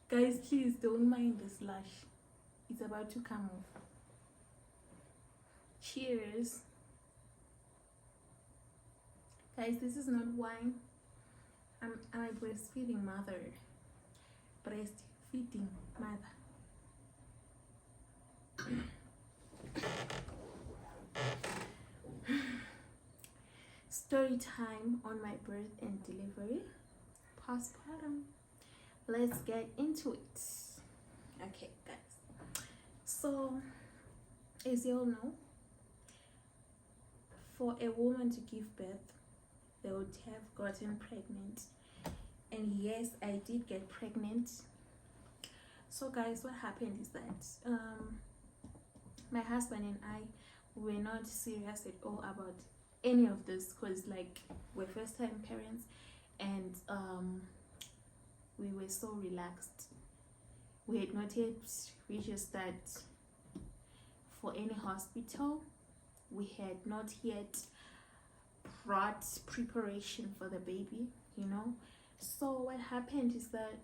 Guys, please don't mind the slush. It's about to come off. Cheers. Guys, this is not wine. I'm a breastfeeding mother. Breastfeeding mother. Story time on my birth and delivery. Postpartum. Let's get into it. Okay, guys. So, as you all know, for a woman to give birth, they would have gotten pregnant. And yes, I did get pregnant. So guys, what happened is that my husband and I were not serious at all about any of this, because like we're first time parents, and we were so relaxed. We had not yet registered for any hospital. We had not yet brought preparation for the baby, you know. So what happened is that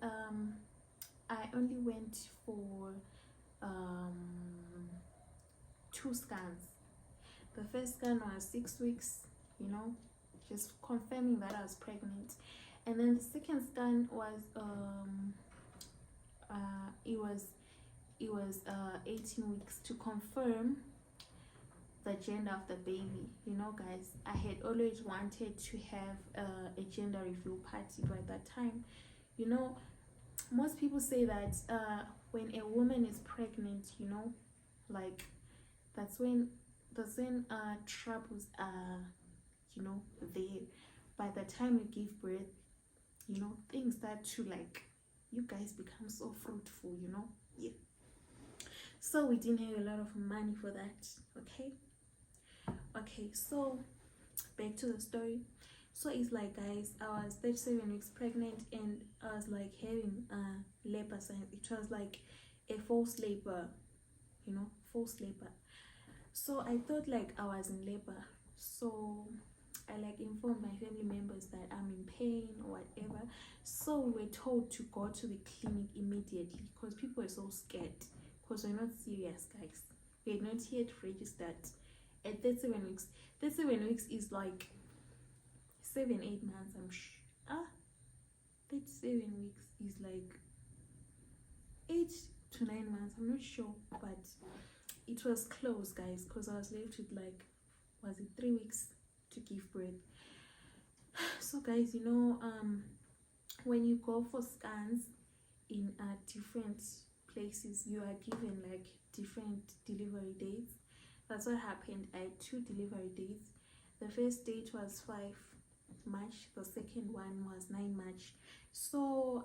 I only went for 2 scans. The first scan was 6 weeks, you know, just confirming that I was pregnant. And then the second scan was it was 18 weeks to confirm the gender of the baby. You know, guys, I had always wanted to have a gender reveal party by that time. You know, most people say that when a woman is pregnant, you know, like that's when troubles are, you know, there. By the time you give birth, you know, things start to, like, you guys become so fruitful, you know. Yeah. So we didn't have a lot of money for that. Okay, so back to the story. So it's like, guys, I was 37 weeks pregnant, and I was like having labor signs. It was like a false labor, you know, false labor. So I thought like I was in labor. So I like informed my family members that I'm in pain or whatever. So we were told to go to the clinic immediately, because people were so scared, because we're not serious, guys. We had not yet registered at 37 weeks. 37 weeks is like 7-8 months. 37 weeks is like 8 to 9 months. I'm not sure, but it was close, guys, because I was left with like, was it 3 weeks to give birth. So guys, you know, when you go for scans in different places, you are given like different delivery dates. That's what happened. I had 2 delivery dates. The first date was 5 March, the second one was 9 March. So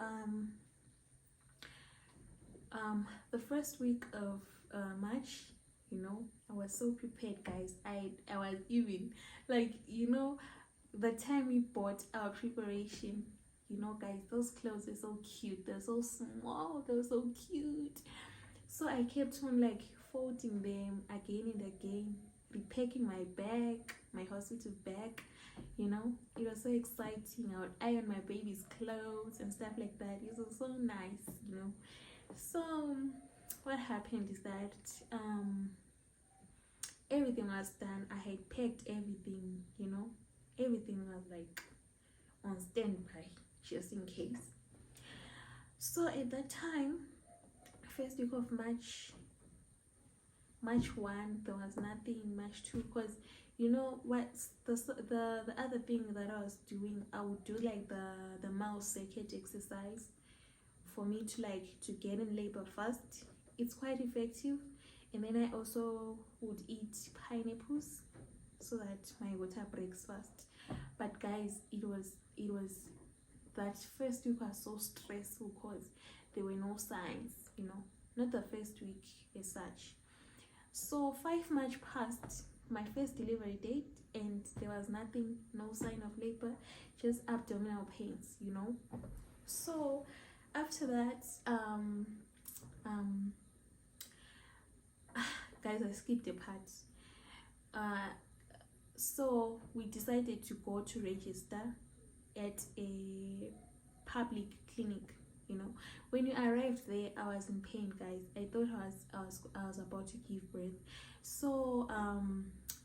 the first week of March, you know, I was so prepared, guys. I was even like, you know, the time we bought our preparation, you know, guys, those clothes are so cute. They're so small, they're so cute. So I kept on like folding them again and again, repacking my bag, my hospital bag, you know. It was so exciting. I would iron my baby's clothes and stuff like that. It was so nice, you know. So what happened is that everything was done. I had packed everything, you know. Everything was like on standby, just in case. So at that time, first week of March 1, there was nothing. March 2, because you know what's the other thing that I was doing, I would do like the mouse circuit exercise for me to get in labor fast. It's quite effective. And then I also would eat pineapples so that my water breaks fast. But guys, it was that first week was so stressful, because there were no signs, you know, not the first week as such. So 5 March passed, my first delivery date, and there was nothing, no sign of labor, just abdominal pains, you know. So after that, guys, I skipped a part. So we decided to go to register at a public clinic. You know, when you arrived there, I was in pain, guys. I thought I was about to give birth. So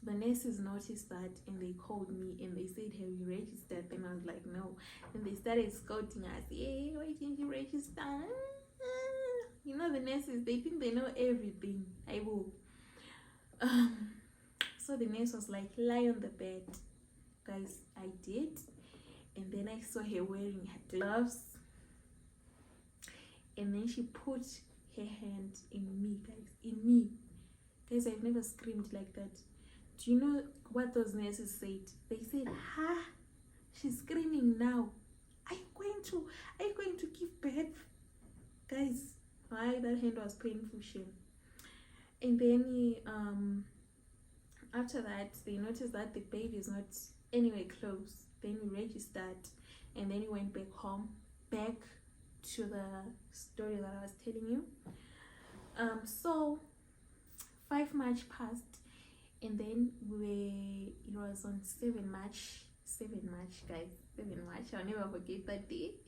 the nurses noticed that, and they called me and they said, have you registered? And I was like, no. And they started scolding us, hey, why didn't you register? You know, the nurses, they think they know everything. I will. So the nurse was like, lie on the bed. Guys, I did. And then I saw her wearing her gloves. And then she put her hand in me, guys. In me. Guys, I've never screamed like that. Do you know what those nurses said? They said, ha, she's screaming now. Are you going to give birth? Guys, why that hand was painful, shame. And then after that, they noticed that the baby is not anywhere close. Then we registered, and then we went back home, back to the story that I was telling you. So 5 March passed, and then it was on 7 March, guys, 7 March, I'll never forget that day.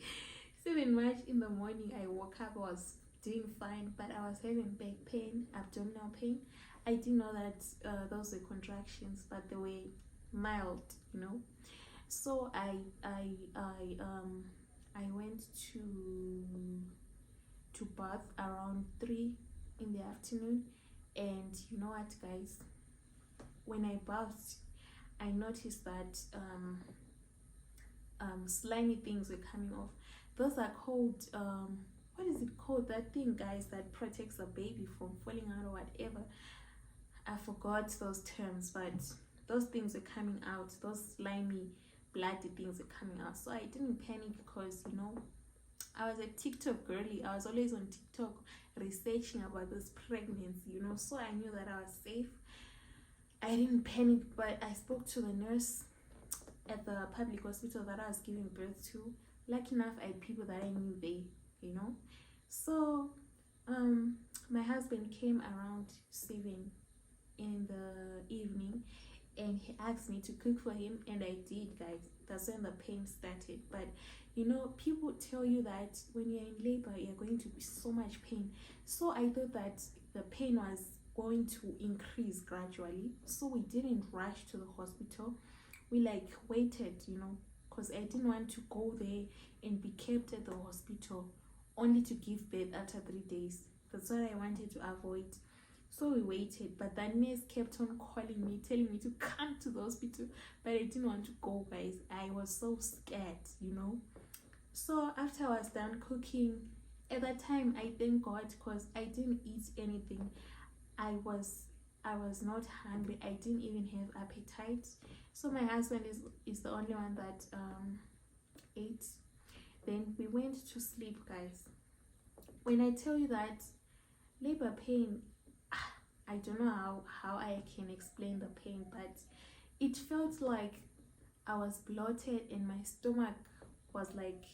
7 March in the morning, I woke up, I was doing fine, but I was having back pain, abdominal pain. I didn't know that those were contractions, but they were mild, you know. So I went to bath around 3 in the afternoon, and you know what, guys, when I bathed, I noticed that slimy things were coming off. Those are called what is it called, that thing, guys, that protects the baby from falling out or whatever. I forgot those terms, but those things were coming out. Those slimy bloody things were coming out. So I didn't panic because, you know, I was a TikTok girly. I was always on TikTok researching about this pregnancy, you know, so I knew that I was safe. I didn't panic, but I spoke to the nurse at the public hospital that I was giving birth to. Lucky enough, I had people that I knew there, you know. So my husband came around 7 in the evening, and he asked me to cook for him, and I did, guys. That's when the pain started. But you know, people tell you that when you're in labor, you're going to be so much pain. So I thought that the pain was going to increase gradually, so we didn't rush to the hospital. We like waited, you know, because I didn't want to go there and be kept at the hospital only to give birth after 3 days. That's what I wanted to avoid. So we waited, but the nurse kept on calling me, telling me to come to the hospital, but I didn't want to go, guys. I was so scared, you know. So after I was done cooking, at that time, I thank God, because I didn't eat anything. I was not hungry. I didn't even have appetite. So my husband is the only one that ate. Then we went to sleep, guys. When I tell you that labor pain, I don't know how I can explain the pain, but it felt like I was bloated and my stomach was like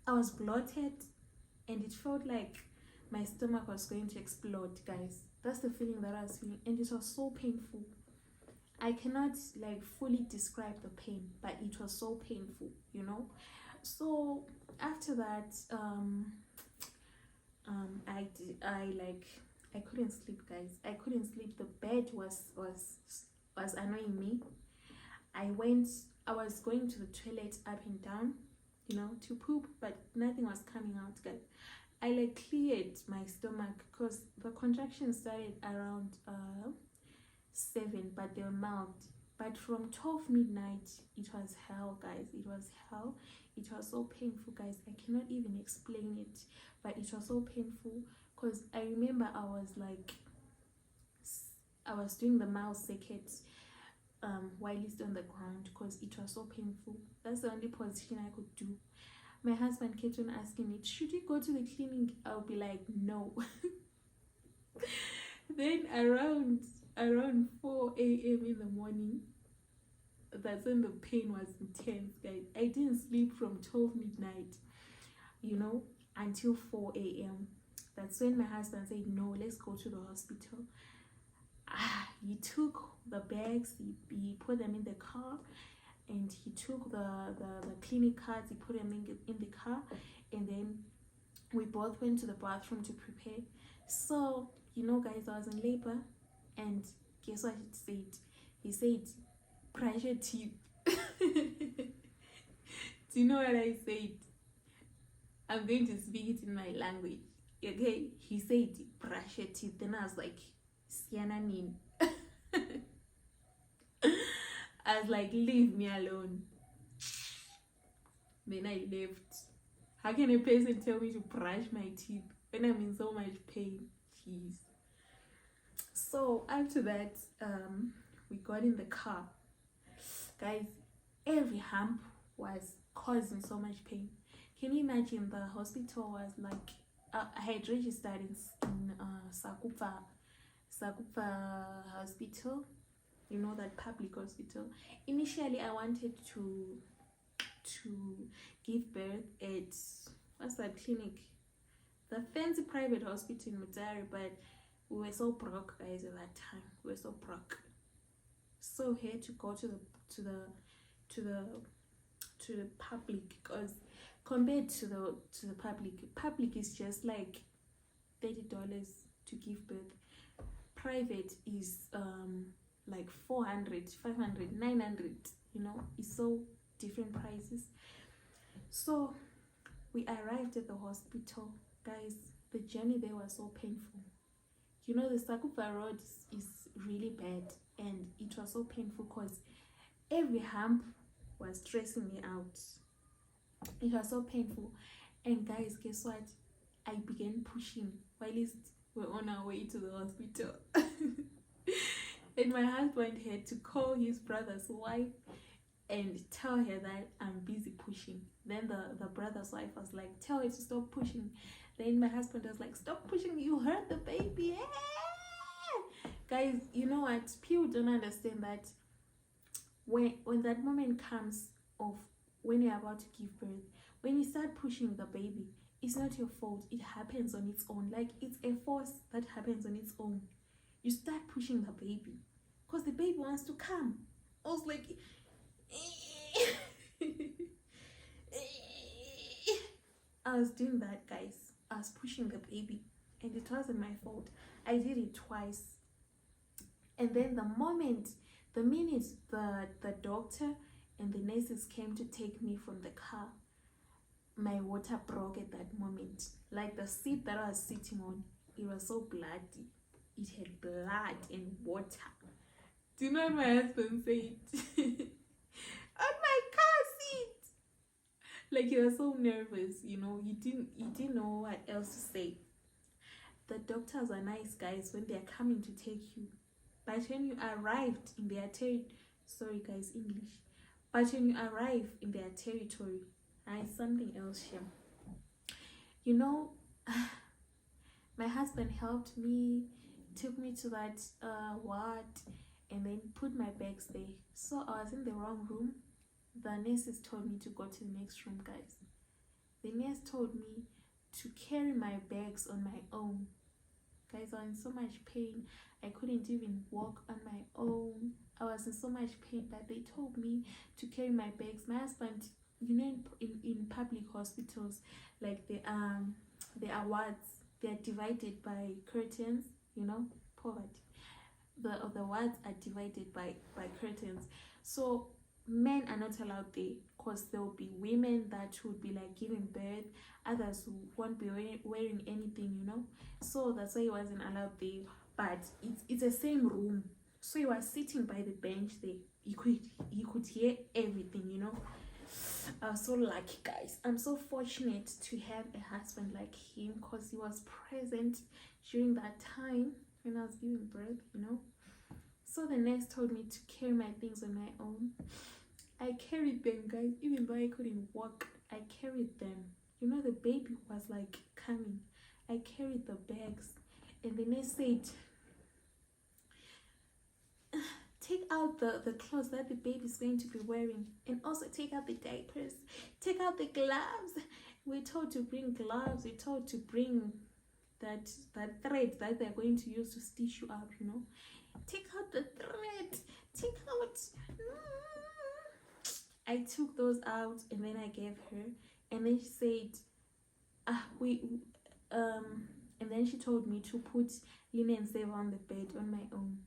I was bloated, and it felt like my stomach was going to explode, guys. That's the feeling that I was feeling, and it was so painful. I cannot like fully describe the pain, but it was so painful, you know. So after that, I couldn't sleep, guys. I couldn't sleep. The bed was annoying me. I was going to the toilet up and down, you know, to poop, but nothing was coming out, guys. I like cleared my stomach because the contractions started around 7, but they were mild. But from 12 midnight, it was hell, guys. It was hell. It was so painful, guys. I cannot even explain it, but it was so painful because I remember I was doing the mouse circuit while it's on the ground because it was so painful. That's the only position I could do. My husband kept on asking me, should we go to the clinic? I'll be like, no. Then around 4 a.m. in the morning, that's when the pain was intense, guys. I didn't sleep from 12 midnight, you know, until 4 a.m. That's when my husband said, no, let's go to the hospital. He took the bags, he put them in the car, and he took the clinic cards, he put them in the car, and then we both went to the bathroom to prepare. So, you know, guys, I was in labor, and guess what he said? He said, brush your teeth. Do you know what I said? I'm going to speak it in my language. Okay? He said, brush your teeth. Then I was like, Siana Nin. I was like, leave me alone. Then I left. How can a person tell me to brush my teeth when I'm in so much pain? Jeez. So after that, we got in the car. Guys, every hump was causing so much pain. Can you imagine? The hospital was like, I had registered in Sakupa hospital, you know, that public hospital. Initially I wanted to give birth at, what's that clinic, the fancy private hospital in Mutare, but we were so broke, guys, at that time. We were so broke, so we had to go to the public, because compared to the public is just like $30 to give birth. Private is like 400, 500, 900, you know. It's so different prices. So we arrived at the hospital, guys. The journey there was so painful. You know, the Sakupa road is really bad, and it was so painful because every hump was stressing me out. It was so painful. And guys, guess what? I began pushing while we're on our way to the hospital. And my husband had to call his brother's wife and tell her that I'm busy pushing. Then the brother's wife was like, tell her to stop pushing. Then my husband was like, stop pushing, you hurt the baby. Guys, you know what? People don't understand that when that moment comes of when you're about to give birth, when you start pushing the baby, it's not your fault. It happens on its own. Like, it's a force that happens on its own. You start pushing the baby because the baby wants to come. I was like, I was doing that, guys. I was pushing the baby, and it wasn't my fault. I did it twice. And then the minute the doctor and the nurses came to take me from the car, my water broke at that moment. Like, the seat that I was sitting on, it was so bloody. It had blood and water. Do you know what my husband said? On my car seat. Like, he was so nervous, you know. He didn't know what else to say. The doctors are nice, guys, when they're coming to take you. But when you arrived in their territory, sorry guys, English. But when you arrive in their territory, it's something else here. You know, my husband helped me, took me to that ward, and then put my bags there. So I was in the wrong room. The nurses told me to go to the next room, guys. The nurse told me to carry my bags on my own. Guys, I was in so much pain. I couldn't even walk on my own. I was in so much pain that they told me to carry my bags. My husband, you know, in public hospitals, like the wards, they are divided by curtains, you know, poverty. The wards are divided by curtains. So men are not allowed there because there will be women that would be like giving birth, others who won't be wearing anything, you know. So that's why he wasn't allowed there. But it's the same room. So he was sitting by the bench there. He could hear everything, you know. I was so lucky, guys. I'm so fortunate to have a husband like him because he was present during that time when I was giving birth, you know. So the nurse told me to carry my things on my own. I carried them, guys. Even though I couldn't walk, I carried them. You know, the baby was like coming. I carried the bags. And the nurse said, take out the clothes that the baby is going to be wearing, and also take out the diapers, take out the gloves. We're told to bring gloves. We're told to bring that thread that they're going to use to stitch you up, you know. Take out the thread. Take out. I took those out and then I gave her, and then she said, and then she told me to put linen saver on the bed on my own.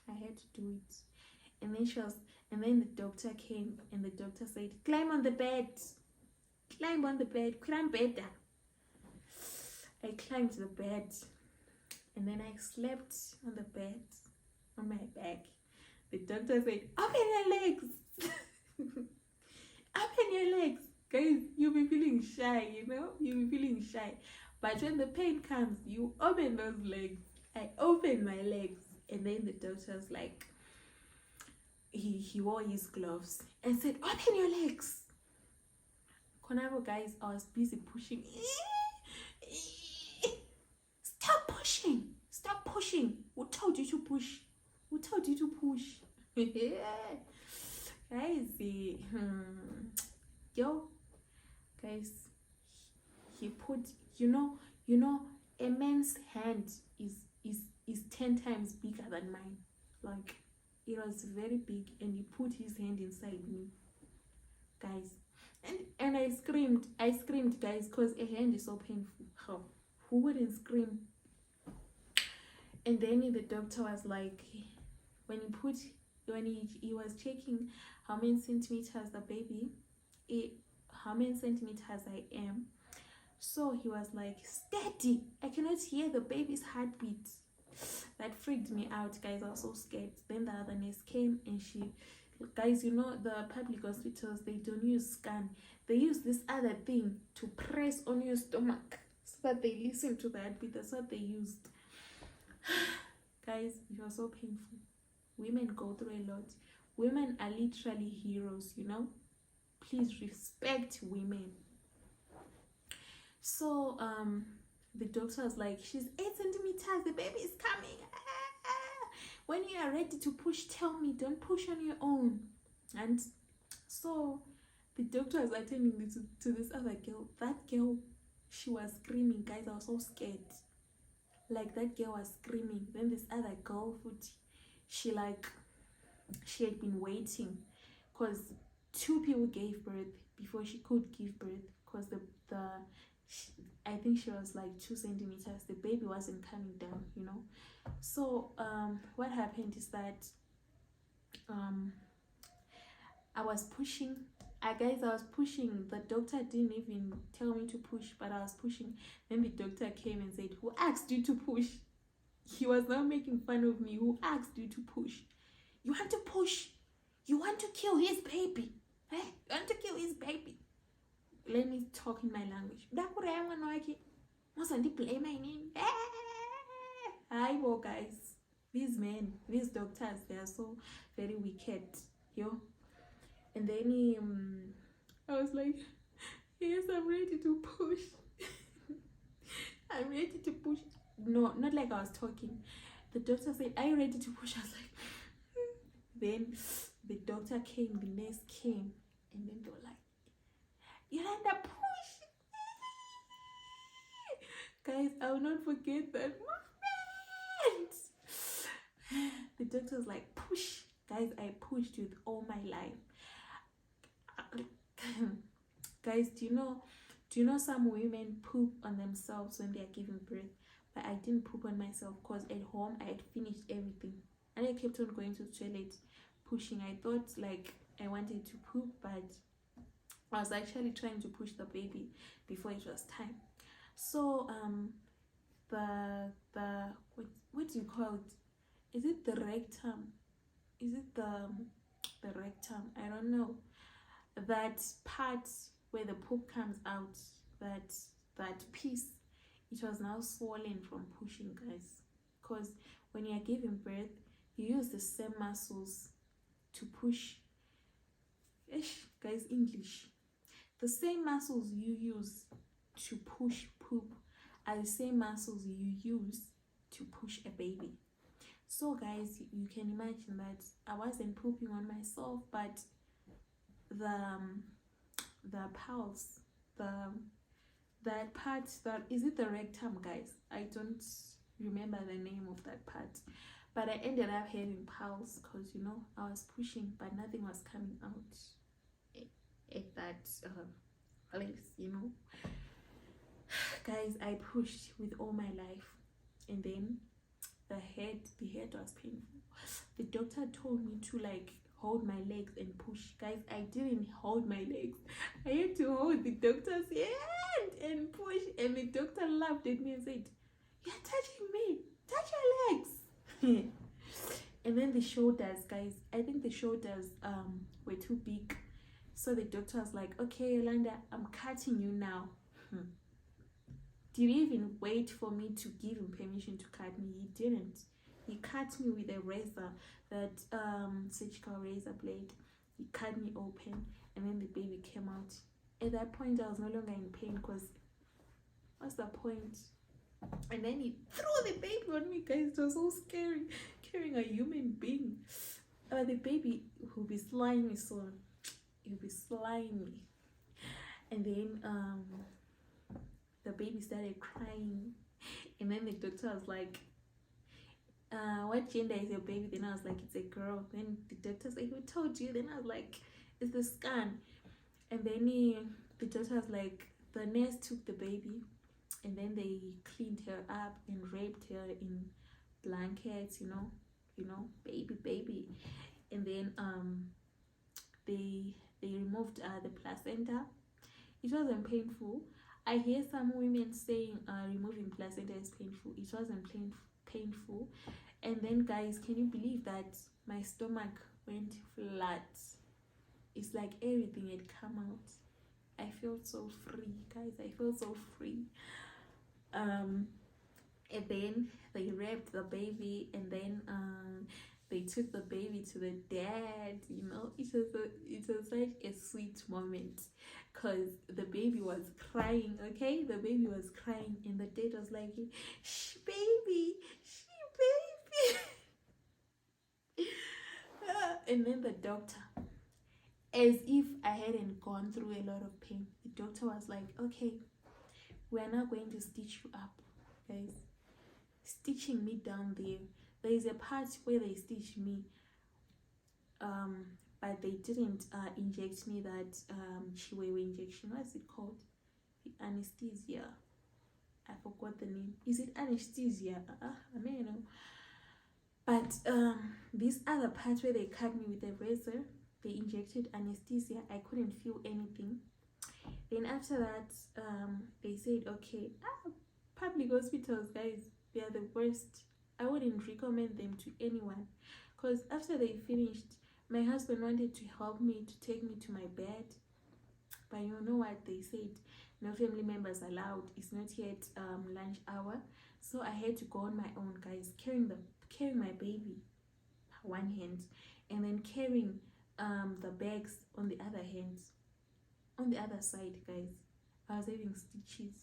I had to do it. And then the doctor came, and the doctor said, climb on the bed, climb on the bed, climb better. I climbed the bed, and then I slept on the bed on my back. The doctor said, open your legs. Open your legs. Guys, you'll be feeling shy, you'll be feeling shy. But when the pain comes, you open those legs. I opened my legs, and then the doctor's like, he wore his gloves and said, open your legs. Konavo, guys, I was busy pushing. Stop pushing. Stop pushing. Who told you to push? Who told you to push? Guys, yo, guys, he put, a man's hand is 10 times bigger than mine. Like, it was very big, and he put his hand inside me, guys. And I screamed, guys, because a hand is so painful. How? Who wouldn't scream? And then the doctor was like, when he was checking how many centimeters the baby, how many centimeters I am. So he was like, steady, I cannot hear the baby's heartbeat. That freaked me out, guys. I was so scared. Then the other nurse came, and guys, the public hospitals, they don't use scan. They use this other thing to press on your stomach so that they listen to the heartbeat. That's what they used. Guys, it was so painful. Women go through a lot. Women are literally heroes, Please respect women. So the doctor was like, she's 8 centimeters, the baby is coming. When you are ready to push, tell me, don't push on your own. And so the doctor was attending to this other girl. That girl, she was screaming, guys. I was so scared. Like, that girl was screaming. Then this other girl, she had been waiting, because 2 people gave birth before she could give birth, because I think she was like 2 centimeters. The baby wasn't coming down, So what happened is that I was pushing. Guys, I was pushing. The doctor didn't even tell me to push, but I was pushing. Then the doctor came and said, who asked you to push? He was not making fun of me. Who asked you to push? You want to push? You want to kill his baby? You want to kill his baby? Let me talk in my language. Hi, well, guys. These men, these doctors, they are so very wicked. And then I was like, yes, I'm ready to push. I'm ready to push. No, not like I was talking. The doctor said, are you ready to push? I was like, Then the doctor came, the nurse came, and then they were like, Yolanda, push. Guys, I will not forget that moment. The doctor was like, push. Guys, I pushed with all my life. Guys, do you know some women poop on themselves when they are giving birth? But I didn't poop on myself, because at home I had finished everything, and I kept on going to the toilet, pushing. I thought like I wanted to poop, but I was actually trying to push the baby before it was time. So what do you call it? Is it the rectum? Is it the rectum? I don't know. That part where the poop comes out, that piece, it was now swollen from pushing, guys. Because when you are giving birth, you use the same muscles to push. Guys, English. The same muscles you use to push poop are the same muscles you use to push a baby. So guys, you can imagine that I wasn't pooping on myself, but the pulse, that part, that is it the rectum, guys? I don't remember the name of that part, but I ended up having pulse because I was pushing, but nothing was coming out. at that place, you know. Guys, I pushed with all my life, and then the head was painful. The doctor told me to like hold my legs and push. Guys, I didn't hold my legs. I had to hold the doctor's hand and push, and the doctor laughed at me and said, "You're touching me, touch your legs." And then the shoulders, guys, I think the shoulders were too big, so the doctor was like, "Okay, Yolanda, I'm cutting you now." Did he even wait for me to give him permission to cut me? He didn't. He cut me with a razor, that surgical razor blade. He cut me open, and then the baby came out. At that point, I was no longer in pain, because what's the point? And then he threw the baby on me, guys. It was so scary, carrying a human being. The baby will be slimy soon. He'll be slimy. And then the baby started crying, and then the doctor was like, what gender is your baby? Then I was like, it's a girl. Then the doctor said, who told you? Then I was like, it's the scan. And then the doctor was like, the nurse took the baby, and then they cleaned her up and wrapped her in blankets, you know, baby. And then they removed the placenta. It wasn't painful. I hear some women saying removing placenta is painful. It wasn't painful. And then, guys, can you believe that my stomach went flat? It's like everything had come out. I felt so free, guys. I felt so free. And then they wrapped the baby, and then they took the baby to the dad. You know, it was such a sweet moment, because the baby was crying. Okay, the baby was crying, and the dad was like, "Shh, baby, shh, baby." And then the doctor, as if I hadn't gone through a lot of pain, the doctor was like, "Okay, we are now going to stitch you up." Guys, stitching me down there is a part where they stitched me, but they didn't inject me that chiwewe injection. What's it called? The anesthesia. I forgot the name. Is it anesthesia? I may know. But this other part where they cut me with a razor, they injected anesthesia. I couldn't feel anything. Then after that, they said, okay, public hospitals, guys, they are the worst. I wouldn't recommend them to anyone, because after they finished, my husband wanted to help me to take me to my bed, but you know what they said? No family members allowed. It's not yet lunch hour, so I had to go on my own, guys, carrying my baby one hand, and then carrying the bags on the other hand. On the other side, guys, I was having stitches.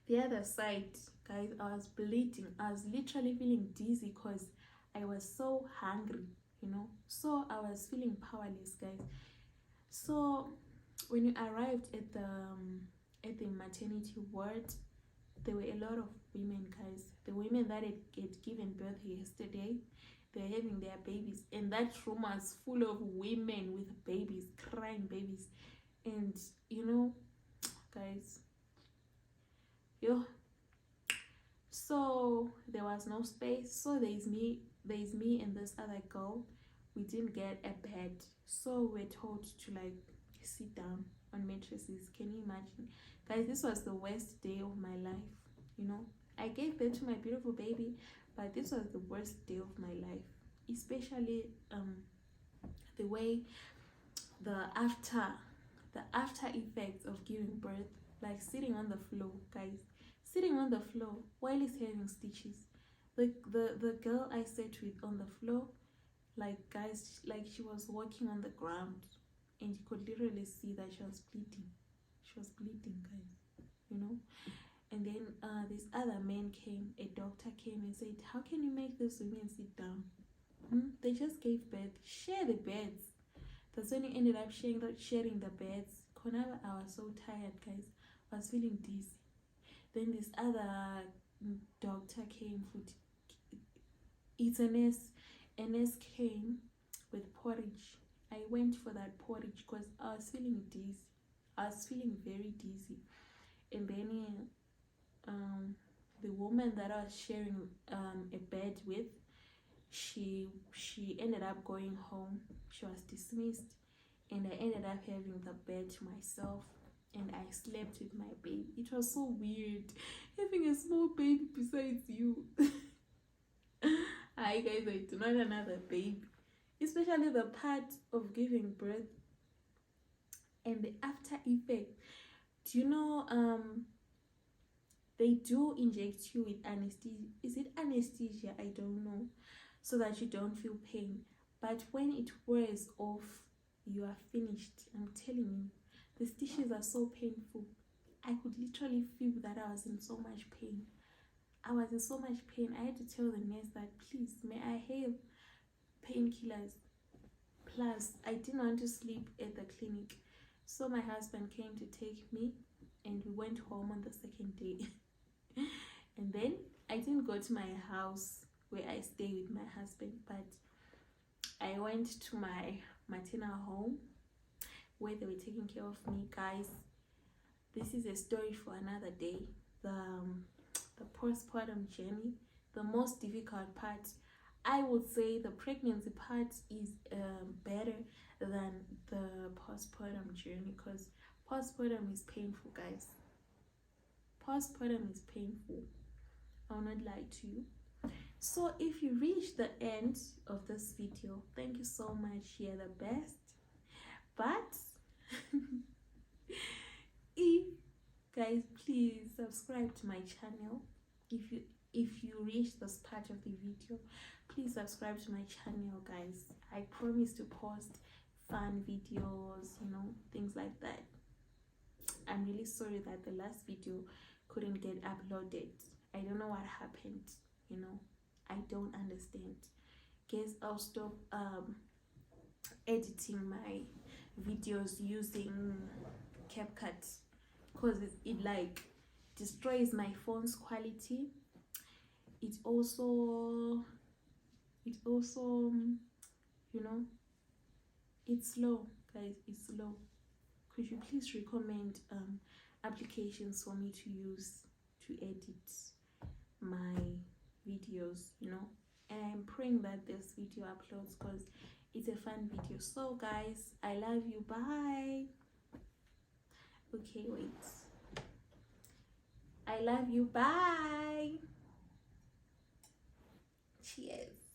The other side, guys, I was bleeding. I was literally feeling dizzy because I was so hungry, you know. So I was feeling powerless, guys. So when we arrived at the maternity ward, there were a lot of women, guys. The women that had given birth yesterday, they're having their babies, and that room was full of women with babies, crying babies. And you know, guys, so there was no space. So there's me and this other girl. We didn't get a bed, so we're told to like sit down on mattresses. Can you imagine, guys? This was the worst day of my life. You know, I gave birth to my beautiful baby, but this was the worst day of my life, especially the way the after effects of giving birth, like sitting on the floor, guys, sitting on the floor while he's having stitches. The girl I sat with on the floor, like, guys, like she was walking on the ground, and you could literally see that she was bleeding, guys, you know. And then this other man came, a doctor came and said, how can you make these women sit down? They just gave birth. Share the beds. That's when he ended up sharing the beds. I was so tired, guys. I was feeling dizzy. Then this other doctor came. It's a nurse. A nurse came with porridge I went for that porridge because I was feeling dizzy. I was feeling very dizzy. And then the woman that I was sharing a bed with, she ended up going home. She was dismissed, and I ended up having the bed to myself, and I slept with my baby. It was so weird having a small baby besides you. Hi guys, I do not another baby, especially the part of giving birth and the after effect. Do you know they do inject you with anesthesia? Is it anesthesia? I don't know, so that you don't feel pain. But when it wears off, you are finished. I'm telling you, the stitches are so painful. I could literally feel that I was in so much pain. I was in so much pain. I had to tell the nurse that, please, may I have painkillers? Plus, I didn't want to sleep at the clinic. So my husband came to take me, and we went home on the second day. And then I didn't go to my house where I stay with my husband, but I went to my maternal home where they were taking care of me. Guys, this is a story for another day. The postpartum journey, the most difficult part. I would say the pregnancy part is better than the postpartum journey, because postpartum is painful, guys. Postpartum is painful. I'll not lie to you. So if you reach the end of this video, thank you so much. You're the best. But if guys, please subscribe to my channel. If you reach this part of the video, please subscribe to my channel, guys. I promise to post fun videos, you know, things like that. I'm really sorry that the last video couldn't get uploaded. I don't know what happened, you know. I don't understand. Guess I'll stop editing my videos using CapCut, because it like destroys my phone's quality. It also you know, it's slow, guys. It's slow. Could you please recommend applications for me to use to edit my videos, you know? And I'm praying that this video uploads because it's a fun video. So guys, I love you. Bye. Okay, wait. I love you. Bye. Cheers.